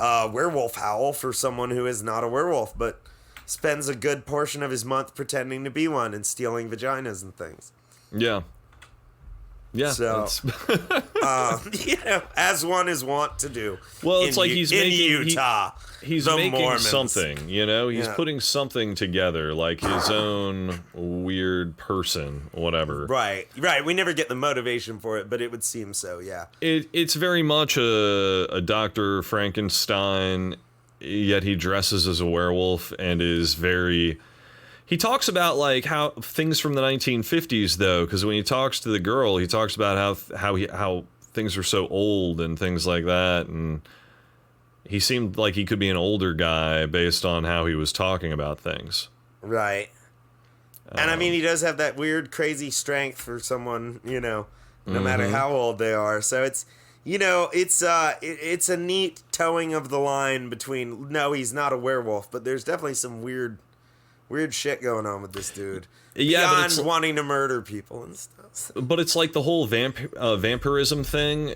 Speaker 7: werewolf howl for someone who is not a werewolf, but spends a good portion of his month pretending to be one and stealing vaginas and things.
Speaker 6: Yeah. Yeah.
Speaker 7: So, you know, as one is wont to do.
Speaker 6: Well, it's like he's
Speaker 7: in
Speaker 6: making
Speaker 7: Utah.
Speaker 6: He's
Speaker 7: the
Speaker 6: making
Speaker 7: Mormons.
Speaker 6: something, you know? He's
Speaker 7: Yeah.
Speaker 6: putting something together, like his own weird person, whatever.
Speaker 7: Right. We never get the motivation for it, but it would seem so, yeah.
Speaker 6: It's very much a Dr. Frankenstein, yet he dresses as a werewolf and is very... He talks about like how things from the 1950s though, because when he talks to the girl, he talks about how things are so old and things like that, and he seemed like he could be an older guy based on how he was talking about things.
Speaker 7: Right. And I mean, he does have that weird, crazy strength for someone, you know, no matter how old they are. So it's, you know, it's a neat towing of the line between, no, he's not a werewolf, but there's definitely some weird shit going on with this dude.
Speaker 6: Yeah, but
Speaker 7: Beyond
Speaker 6: it's,
Speaker 7: wanting to murder people and stuff.
Speaker 6: but it's like the whole vampirism thing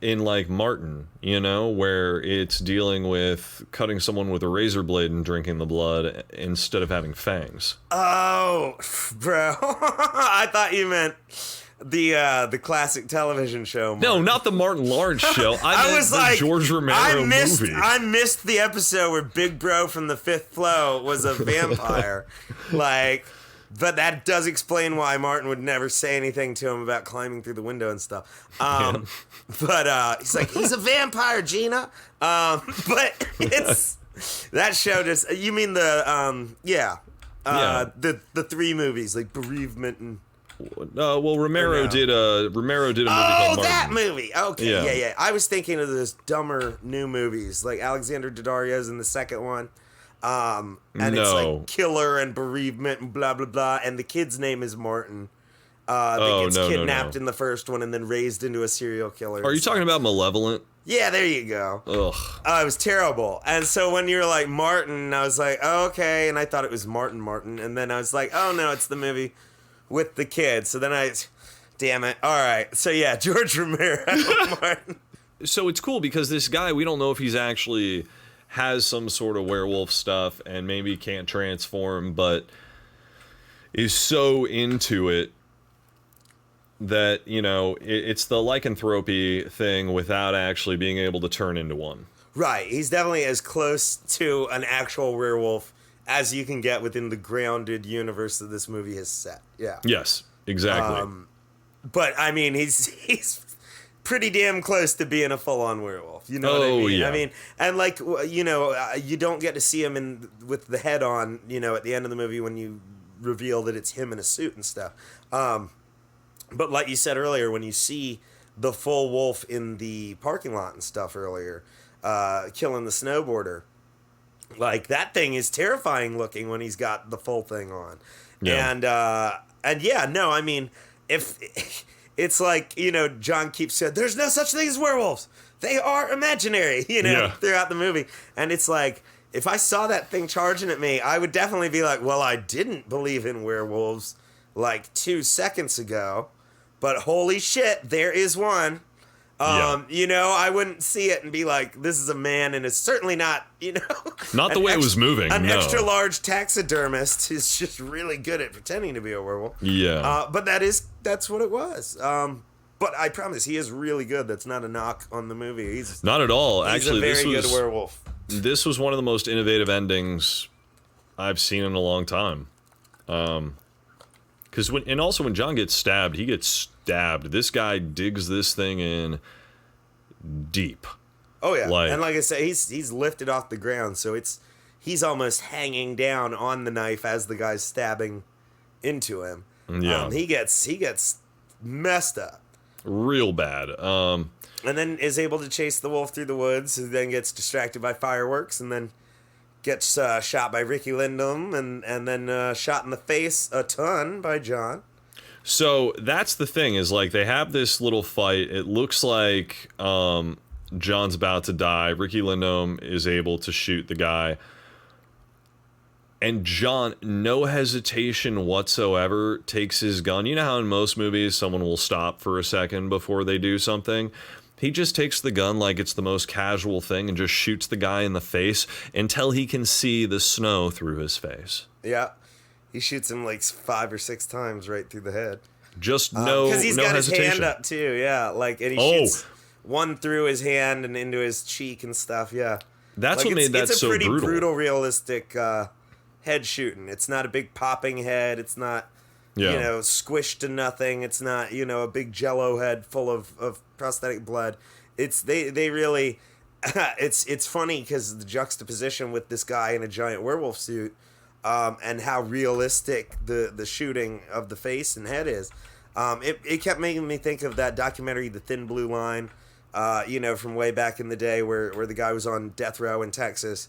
Speaker 6: in like Martin, you know, where it's dealing with cutting someone with a razor blade and drinking the blood instead of having fangs.
Speaker 7: Oh, bro. I thought you meant the classic television show. Martin.
Speaker 6: No, not the Martin Lawrence show. I
Speaker 7: was
Speaker 6: the
Speaker 7: like,
Speaker 6: George Romero movie.
Speaker 7: I missed the episode where Big Bro from the Fifth Flow was a vampire. But that does explain why Martin would never say anything to him about climbing through the window and stuff. But he's like, he's a vampire, Gina. But it's that show just. You mean the the three movies like Bereavement and.
Speaker 6: Well, Romero did a movie called Martin.
Speaker 7: That movie. Okay,
Speaker 6: Yeah.
Speaker 7: I was thinking of those dumber new movies, like Alexander Daddario's in the second one. And it's like Killer and Bereavement and blah, blah, blah. And the kid's name is Martin. That gets kidnapped in the first one and then raised into a serial killer.
Speaker 6: Are you talking about Malevolent?
Speaker 7: Yeah, there you go.
Speaker 6: Ugh.
Speaker 7: It was terrible. And so when you were like Martin, I was like, oh, okay. And I thought it was Martin. And then I was like, oh, no, it's the movie with the kid. So then damn it. All right. So yeah, George Romero, Martin.
Speaker 6: So it's cool because this guy, we don't know if he's actually has some sort of werewolf stuff and maybe can't transform, but is so into it that, you know, it's the lycanthropy thing without actually being able to turn into one.
Speaker 7: Right. He's definitely as close to an actual werewolf as you can get within the grounded universe that this movie has set. Yeah.
Speaker 6: Yes, exactly.
Speaker 7: But I mean, he's pretty damn close to being a full-on werewolf. You know what I mean?
Speaker 6: Yeah.
Speaker 7: I mean, and like, you know, you don't get to see him with the head on, you know, at the end of the movie when you reveal that it's him in a suit and stuff. But like you said earlier, when you see the full wolf in the parking lot and stuff earlier, killing the snowboarder, like that thing is terrifying looking when he's got the full thing on.
Speaker 6: Yeah.
Speaker 7: And yeah, no, I mean, if it's like, you know, John keeps saying, there's no such thing as werewolves. They are imaginary, you know, throughout the movie. And it's like, if I saw that thing charging at me, I would definitely be like, well, I didn't believe in werewolves like 2 seconds ago, but holy shit, there is one. You know, I wouldn't see it and be like, this is a man, and it's certainly not, you know.
Speaker 6: Not the way it was moving,
Speaker 7: An
Speaker 6: no.
Speaker 7: extra large taxidermist is just really good at pretending to be a werewolf.
Speaker 6: Yeah.
Speaker 7: But that's what it was. But I promise, he is really good. That's not a knock on the movie. He's
Speaker 6: Not at all.
Speaker 7: He's
Speaker 6: Actually,
Speaker 7: a very good werewolf.
Speaker 6: This was one of the most innovative endings I've seen in a long time. Because when John gets stabbed, he gets stabbed. This guy digs this thing in deep.
Speaker 7: Oh yeah,
Speaker 6: Like-
Speaker 7: and like I said, he's lifted off the ground, so he's almost hanging down on the knife as the guy's stabbing into him.
Speaker 6: Yeah.
Speaker 7: He gets messed up,
Speaker 6: Real bad.
Speaker 7: and then is able to chase the wolf through the woods. Who then gets distracted by fireworks, and then gets shot by Riki Lindhome, and then shot in the face a ton by John.
Speaker 6: So that's the thing is like they have this little fight. It looks like John's about to die. Riki Lindhome is able to shoot the guy. And John, no hesitation whatsoever, takes his gun. You know how in most movies someone will stop for a second before they do something? He just takes the gun like it's the most casual thing and just shoots the guy in the face until he can see the snow through his face.
Speaker 7: Yeah. He shoots him like 5 or 6 times right through the head.
Speaker 6: Just no hesitation.
Speaker 7: Because he's got his hand up too, yeah. Like, and he shoots one through his hand and into his cheek and stuff, yeah.
Speaker 6: That's
Speaker 7: like
Speaker 6: what made that so brutal.
Speaker 7: It's a pretty brutal, realistic head shooting. It's not a big popping head. It's not, squished to nothing. It's not, a big jello head full of prosthetic blood. They really, it's funny because the juxtaposition with this guy in a giant werewolf suit, and how realistic the shooting of the face and head is. It kept making me think of that documentary, The Thin Blue Line, from way back in the day where the guy was on death row in Texas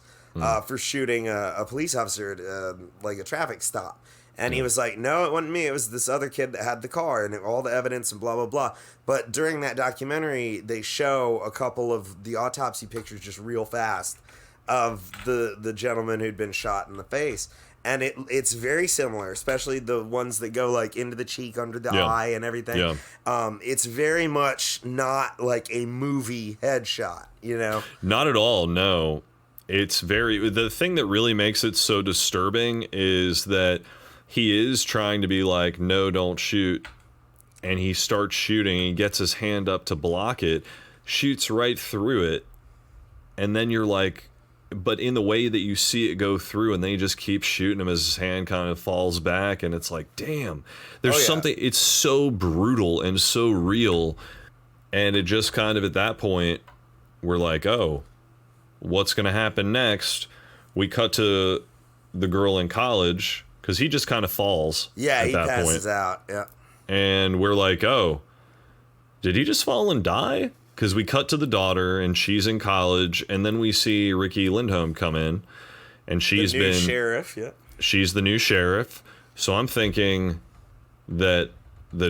Speaker 7: for shooting a police officer at like a traffic stop. And he was like, no, it wasn't me. It was this other kid that had the car and all the evidence and blah, blah, blah. But during that documentary, they show a couple of the autopsy pictures just real fast of the gentleman who'd been shot in the face. And it's very similar, especially the ones that go like into the cheek, under the eye and everything. Yeah. It's very much not like a movie headshot, Not
Speaker 6: at all, no. It's the thing that really makes it so disturbing is that he is trying to be like, no, don't shoot. And he starts shooting, he gets his hand up to block it, shoots right through it. And then you're like, but in the way that you see it go through, and then he just keeps shooting him as his hand kind of falls back, and it's like, damn, there's something, it's so brutal and so real. And it just kind of, at that point, we're like, oh, what's going to happen next? We cut to the girl in college, because he just kind of falls.
Speaker 7: Yeah,
Speaker 6: at
Speaker 7: he
Speaker 6: that
Speaker 7: passes
Speaker 6: point.
Speaker 7: out, yeah.
Speaker 6: And we're like, oh, did he just fall and die? Because we cut to the daughter, and she's in college, and then we see Riki Lindhome come in, and she's
Speaker 7: the new sheriff, yeah.
Speaker 6: She's the new sheriff, so I'm thinking that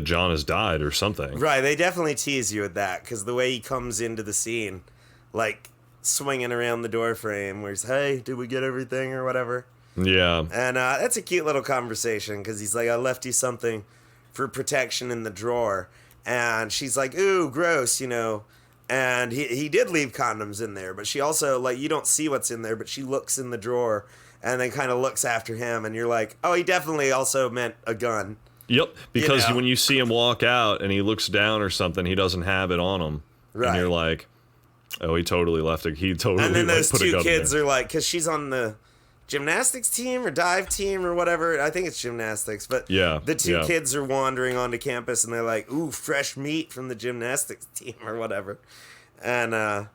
Speaker 6: John has died or something.
Speaker 7: Right, they definitely tease you with that, because the way he comes into the scene, like, swinging around the door frame, where he's, hey, did we get everything, or whatever?
Speaker 6: Yeah.
Speaker 7: And that's a cute little conversation, because he's like, I left you something for protection in the drawer. And she's like, ooh, gross, And he did leave condoms in there, but she also, like, you don't see what's in there, but she looks in the drawer and then kind of looks after him, and you're like, oh, he definitely also meant a gun.
Speaker 6: Yep, because when you see him walk out and he looks down or something, he doesn't have it on him. Right. And you're like, oh, he totally left it. He totally
Speaker 7: and then those
Speaker 6: put a gun
Speaker 7: two kids
Speaker 6: in there.
Speaker 7: are like, because she's on the gymnastics team or dive team or whatever. I think it's gymnastics, but the two kids are wandering onto campus and they're like, ooh, fresh meat from the gymnastics team or whatever. And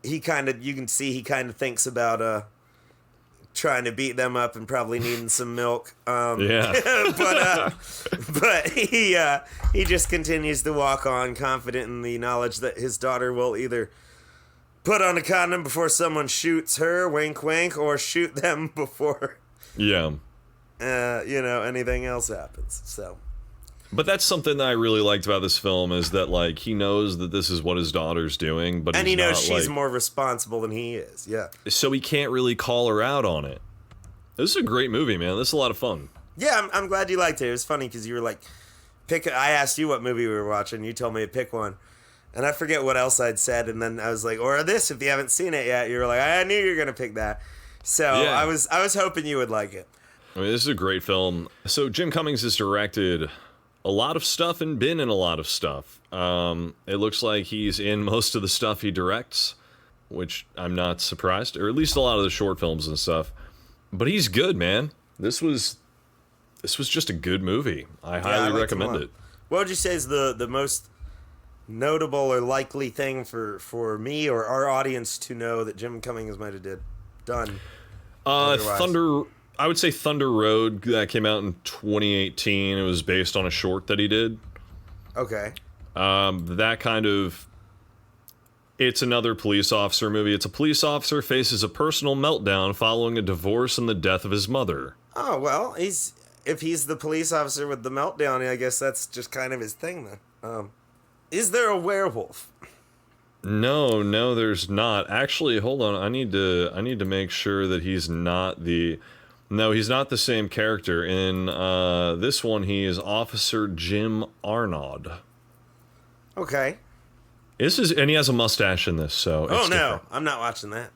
Speaker 7: you can see he kind of thinks about trying to beat them up and probably needing some milk. But he just continues to walk on, confident in the knowledge that his daughter will either put on a condom before someone shoots her, wink wink, or shoot them before anything else happens. So,
Speaker 6: but that's something that I really liked about this film, is that, like, he knows that this is what his daughter's doing, but
Speaker 7: he knows she's more responsible than he is. Yeah.
Speaker 6: So he can't really call her out on it. This is a great movie, man. This is a lot of fun.
Speaker 7: Yeah, I'm glad you liked it. It was funny because you were like, I asked you what movie we were watching. You told me to pick one. And I forget what else I'd said, and then I was like, or this, if you haven't seen it yet. You were like, I knew you were going to pick that. So I was hoping you would like it.
Speaker 6: I mean, this is a great film. So Jim Cummings has directed a lot of stuff and been in a lot of stuff. It looks like he's in most of the stuff he directs, which I'm not surprised, or at least a lot of the short films and stuff. But he's good, man. This was just a good movie. I highly recommend it.
Speaker 7: What would you say is the most notable or likely thing for me or our audience to know that Jim Cummings might have done?
Speaker 6: Thunder. I would say Thunder Road. That came out in 2018. It was based on a short that he did.
Speaker 7: Okay.
Speaker 6: That kind of. It's another police officer movie. It's a police officer faces a personal meltdown following a divorce and the death of his mother.
Speaker 7: Oh, well, if he's the police officer with the meltdown, I guess that's just kind of his thing then. Is there a werewolf?
Speaker 6: No, there's not. Actually, hold on. I need to make sure that he's not the No, he's not the same character. In this one, he is Officer Jim Arnaud.
Speaker 7: Okay.
Speaker 6: And he has a mustache in this, so it's different.
Speaker 7: I'm not watching that.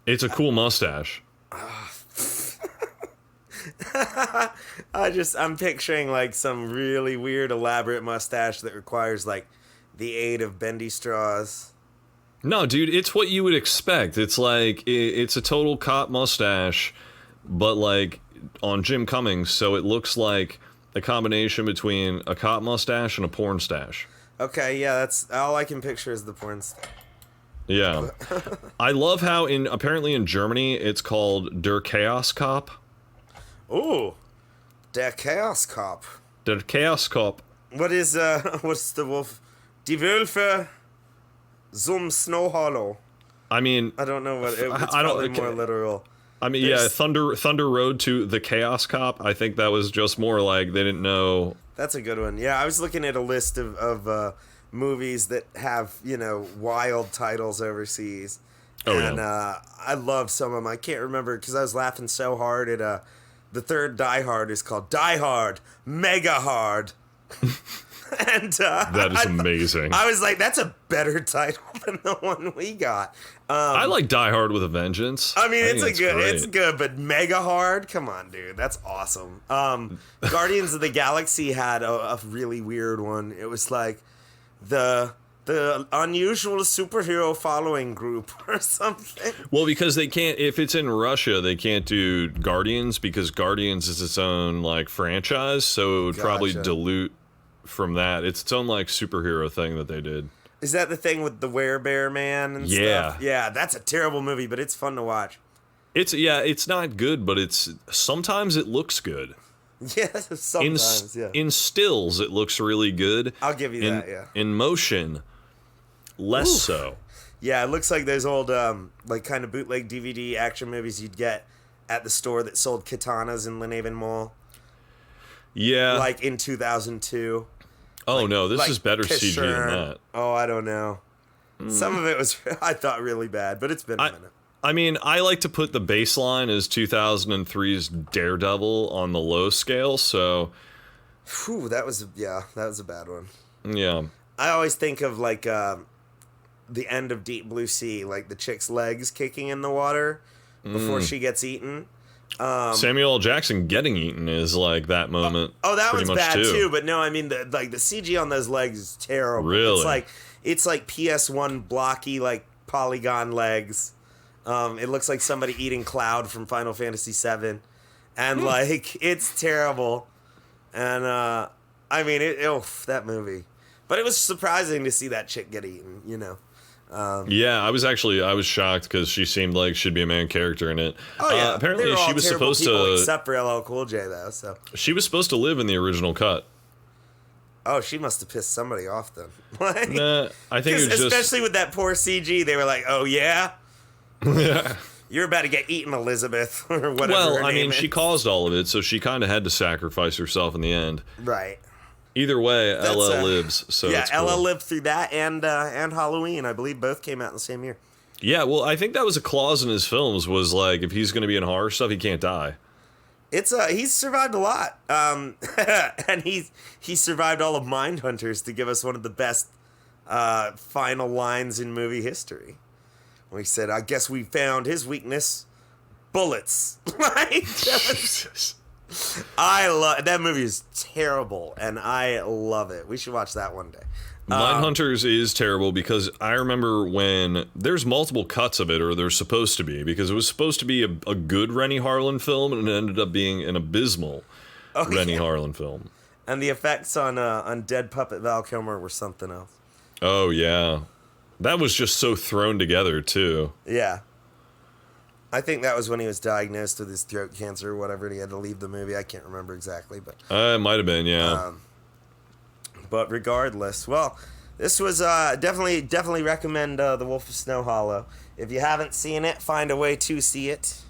Speaker 6: It's a cool mustache.
Speaker 7: I'm picturing like some really weird, elaborate mustache that requires like the aid of bendy straws.
Speaker 6: No, dude, it's what you would expect. It's like it's a total cop mustache, but like on Jim Cummings, so it looks like a combination between a cop mustache and a porn stash.
Speaker 7: Okay, yeah, that's all I can picture is the porn stash.
Speaker 6: Yeah. I love how apparently in Germany it's called Der Chaos Cop.
Speaker 7: Ooh, der Chaos Cop.
Speaker 6: Der Chaos Cop.
Speaker 7: What's the wolf? Die Wölfe zum Snow Hollow.
Speaker 6: I mean,
Speaker 7: I don't know what it's probably more literal.
Speaker 6: I mean, yeah, Thunder Road to the Chaos Cop. I think that was just more like they didn't know.
Speaker 7: That's a good one. Yeah, I was looking at a list of movies that have, wild titles overseas.
Speaker 6: Oh,
Speaker 7: and
Speaker 6: yeah.
Speaker 7: I love some of them. I can't remember because I was laughing so hard at the third Die Hard is called Die Hard Mega Hard. And
Speaker 6: that is amazing.
Speaker 7: I was like, that's a better title than the one we got.
Speaker 6: I like Die Hard with a Vengeance.
Speaker 7: I mean,
Speaker 6: think
Speaker 7: it's good, but Mega Hard, come on, dude, that's awesome. Guardians of the Galaxy had a really weird one. It was like the unusual superhero following group or something.
Speaker 6: Well, because they can't, if it's in Russia, they can't do Guardians because Guardians is its own like franchise, so it would probably dilute from that. It's its own like superhero thing that they did.
Speaker 7: Is that the thing with the Werebear Man and stuff? Yeah, that's a terrible movie, but it's fun to watch.
Speaker 6: It's not good, but sometimes it looks good.
Speaker 7: Yeah, sometimes,
Speaker 6: In stills, it looks really good.
Speaker 7: I'll give you that, yeah.
Speaker 6: In motion, less so.
Speaker 7: Yeah, it looks like those old, like kind of bootleg DVD action movies you'd get at the store that sold katanas in Lynhaven Mall.
Speaker 6: Yeah.
Speaker 7: Like in 2002.
Speaker 6: Oh, no, this is better CG than that.
Speaker 7: Oh, I don't know. Some of it was, I thought, really bad, but it's been a minute.
Speaker 6: I mean, I like to put the baseline as 2003's Daredevil on the low scale, so...
Speaker 7: Whew, that was a bad one.
Speaker 6: Yeah.
Speaker 7: I always think of, like, the end of Deep Blue Sea, like the chick's legs kicking in the water before she gets eaten.
Speaker 6: Samuel L. Jackson getting eaten is like that moment.
Speaker 7: Oh, that was bad too. But no, I mean the CG on those legs is terrible.
Speaker 6: Really?
Speaker 7: It's like PS1 blocky like polygon legs. It looks like somebody eating Cloud from Final Fantasy VII, and like it's terrible. And I mean that movie. But it was surprising to see that chick get eaten.
Speaker 6: Yeah, I was shocked because she seemed like she'd be a main character in it.
Speaker 7: Oh yeah,
Speaker 6: apparently she was supposed to,
Speaker 7: except for LL Cool J though. So
Speaker 6: she was supposed to live in the original cut.
Speaker 7: Oh, she must have pissed somebody off then.
Speaker 6: Nah, I think it was
Speaker 7: especially with that poor CG, they were like, "Oh yeah,
Speaker 6: yeah,
Speaker 7: you're about to get eaten, Elizabeth," or whatever.
Speaker 6: Well, I mean, she caused all of it, so she kind of had to sacrifice herself in the end.
Speaker 7: Right.
Speaker 6: Either way, LL lives. So
Speaker 7: yeah,
Speaker 6: it's cool.
Speaker 7: LL lived through that and Halloween. I believe both came out in the same year.
Speaker 6: Yeah, well, I think that was a clause in his films was like if he's going to be in horror stuff, he can't die.
Speaker 7: He's survived a lot, and he survived all of Mindhunters to give us one of the best final lines in movie history. When he said, "I guess we found his weakness, bullets." Right? I love that movie. Is terrible, and I love it. We should watch that one day.
Speaker 6: Mindhunters is terrible because I remember when there's multiple cuts of it, or there's supposed to be, because it was supposed to be a good Rennie Harlin film, and it ended up being an abysmal Rennie Harlin film.
Speaker 7: And the effects on Dead Puppet Val Kilmer were something else.
Speaker 6: Oh yeah, that was just so thrown together too.
Speaker 7: Yeah. I think that was when he was diagnosed with his throat cancer or whatever, and he had to leave the movie. I can't remember exactly, but
Speaker 6: it might have been, yeah.
Speaker 7: But regardless, well, this was definitely recommend The Wolf of Snow Hollow. If you haven't seen it, find a way to see it.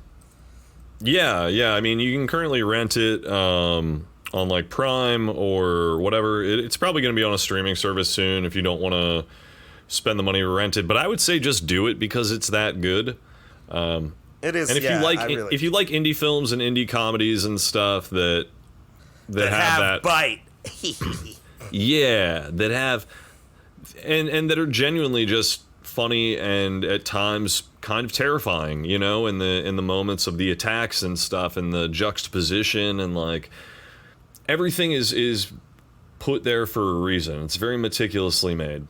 Speaker 6: Yeah. I mean, you can currently rent it on like Prime or whatever. It's probably going to be on a streaming service soon if you don't want to spend the money to rent it. But I would say just do it because it's that good.
Speaker 7: It is.
Speaker 6: And if if you like indie films and indie comedies and stuff that have that
Speaker 7: bite,
Speaker 6: that have and that are genuinely just funny and at times kind of terrifying, you know, in the moments of the attacks and stuff and the juxtaposition and like everything is put there for a reason. It's very meticulously made.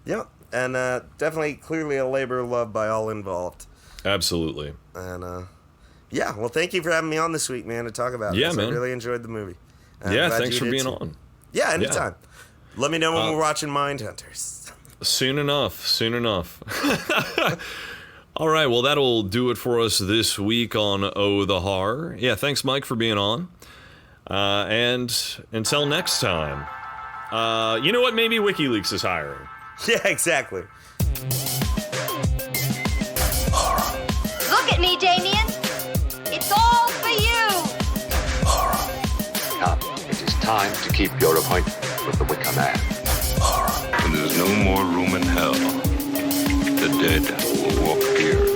Speaker 7: Yep, and definitely clearly a labor of love by all involved.
Speaker 6: Absolutely.
Speaker 7: And yeah, well, thank you for having me on this week, man, to talk about it.
Speaker 6: Yeah, man.
Speaker 7: I really enjoyed the movie.
Speaker 6: Thanks for being on.
Speaker 7: Yeah, anytime. Let me know when we're watching Mindhunters.
Speaker 6: Soon enough. All right, well, that'll do it for us this week on Oh the Horror. Yeah, thanks, Mike, for being on. And until next time, you know what? Maybe WikiLeaks is hiring.
Speaker 7: Yeah, exactly.
Speaker 4: Look at me, Damien. It's all for you.
Speaker 3: Come, it is time to keep your appointment with the Wicker Man.
Speaker 8: When there's no more room in hell, the dead will walk here.